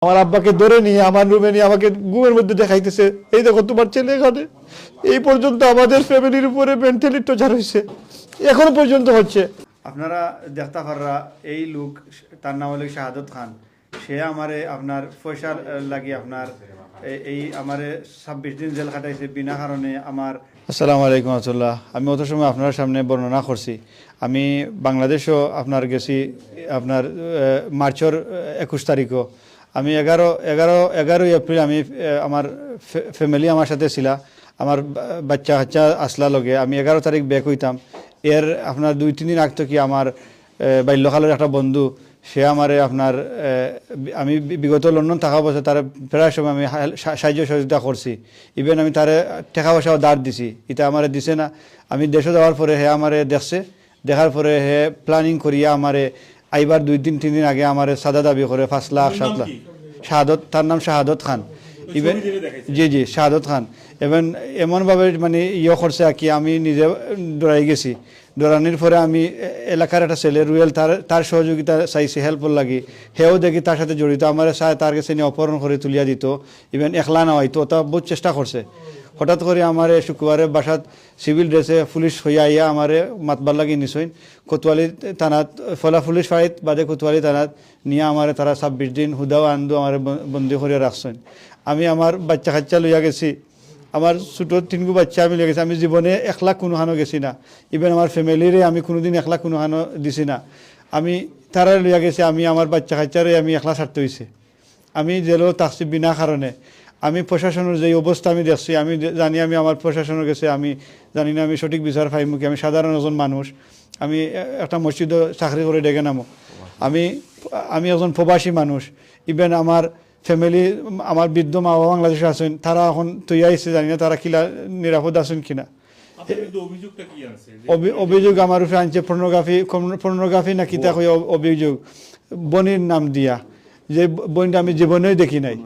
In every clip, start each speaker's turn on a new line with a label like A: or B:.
A: আমার আব্বাকে ধরে নিয়ে আমার রুমে নিয়ে আমাকে ঘুমের মধ্যে দেখাইতেছে, এই দেখো তোমার ছেলে এখানে। এই পর্যন্ত আমাদের ফ্যামিলির উপরে মেন্টালি টর্চার হয়েছে, এখনো পর্যন্ত হচ্ছে।
B: আপনারা দেখতে পাররা এই লোক, তার নাম হলো শাহাদত খান। সে আমারে আপনার পয়সার লাগি আপনার এই আমারে 26 দিন জেল খাটাইছে বিনা কারণে। আমার আসসালামু আলাইকুম রহমতুল্লাহ। আমি অত সময় আপনার সামনে বর্ণনা করছি। আমি বাংলাদেশও আপনার গেছি আপনার মার্চের 21 তারিখও। আমি 11 এপ্রিল আমি আমার ফ্যামিলি আমার সাথে ছিলা, আমার বাচ্চা কাচ্চা আসলা লগে। আমি 11 তারিখ ব্যাক হইতাম। এর আপনার 2-3 দিন আগ থেকে আমার বাল্যকালের একটা বন্ধু, সে আমারে আপনার আমি বিগত লন্ডন থাকা বছর তার প্রায় সময় আমি সাহায্য সহযোগিতা করছি। ইভেন আমি তারে টাকা পয়সাও দাঁড় দিছি, এটা আমারে দিছে না। আমি দেশে যাওয়ার পরে হে আমারে দেখছে, দেখার পরে হে প্ল্যানিং করিয়া আমারে আইবার 2-3 দিন আগে আমারে সাদা দাবি করে 5 লাখ 7 লাখ। শাহাদত, তার নাম শাহাদত খান। ইভেন জি শাহাদত খান। এবং এমনভাবে মানে করছে আর কি, আমি নিজে ডরাই গেছি। ডরানির পরে আমি এলাকার একটা ছেলে রুয়েল, তার সহযোগিতা চাইছি হেল্পর লাগি। হেও দেখি তার সাথে জড়িত, আমার চায় তার কাছে নিয়ে অপহরণ করে তুলিয়া দিত। ইভেন একলা না হয়তো, তা বহুত চেষ্টা করছে। হঠাৎ করে আমার শুক্রবারে বাসাত সিভিল ড্রেসে পুলিশ হইয়া আইয়া আমারে মাতবার লাগি নিছইন কোতোয়ালি থানাত, ফলা পুলিশ ফাঁড়িত বাদে কোতোয়ালি থানাত নিয়ে আমারে তারা 26 দিন হুদাও আন্দু আমার বন্দি করিয়া রাখছেন। আমি আমার বাচ্চা কাচ্চা লইয়া গেছি, আমার ছোটো 3 বাচ্চা আমি লইয়া গেছি। আমি জীবনে একলা কোনোখানো গেছি না। ইভেন আমার ফ্যামিলিরে আমি কোনোদিন একলা কোনোখানো দিছি না। আমি তারা লইয়া গেছি, আমি আমার বাচ্চা কাচ্চারে আমি একলা ছাড়তে হয়েছে। আমি জেলেও থাকছি বিনা কারণে। আমি প্রশাসনের যে অবস্থা আমি দেখছি, আমি জানি আমি আমার প্রশাসনের কাছে আমি জানি না আমি সঠিক বিচার পাইমু কি। আমি সাধারণ একজন মানুষ, আমি একটা মসজিদে চাকরি করে ডেকে নামো। আমি একজন প্রবাসী মানুষ। ইভেন আমার ফ্যামিলি, আমার বৃদ্ধ মা বাবা বাংলাদেশে আছেন, তারা এখন তৈরি আইসে, জানি না তারা কিলা নিরাপদ আছেন কিনা। অভিযোগ আমার উপরে আনছে পর্নোগ্রাফি না কিতা কই অভিযোগ, বনির নাম দিয়া, যে বইটা আমি জীবনেও দেখি নাই।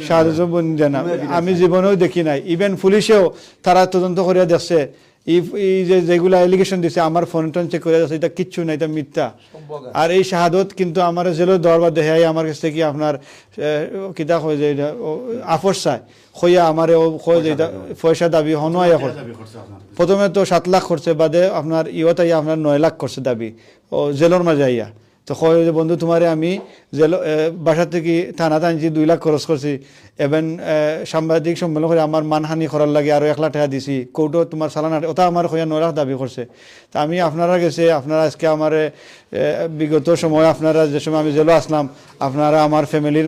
B: শাহাদতের বোন জানা আমি জীবনেও দেখি নাই। ইভেন পুলিশেও তারা তদন্ত করিয়া দেখছে, এই যেগুলা এলিগেশন দিছে আমার ফোন টোন চেক করে যাচ্ছে, এটা কিচ্ছু না, এটা মিথ্যা। আর এই শাহাদত কিন্তু আমার জেলের দরবার দেখে আমার কাছ থেকে আপনার কিতা কয় যে আফস চায় হইয়া আমার পয়সা দাবি হনুয়াই এখন। প্রথমে তো 7 লাখ করছে, বাদে আপনার ইয়ত আইয়া আপনার 9 লাখ করছে দাবি, ও জেলের মাঝে আইয়া। তো কয় যে বন্ধু তোমারে আমি জেল বাসা থেকে থানাতে আনছি, 2 লাখ খরচ করছি। এবং সাংবাদিক সম্মেলন করে আমার মানহানি করার লাগে আরও 1 লাখ টাকা দিছি। কোর্টও তোমার চালান ওটা আমার হইয়া 9 লাখ দাবি করছে। তা আমি আপনারা গেছে, আপনারা আজকে আমার বিগত সময় আপনারা যে সময় আমি জেলে আসলাম, আপনারা আমার ফ্যামিলির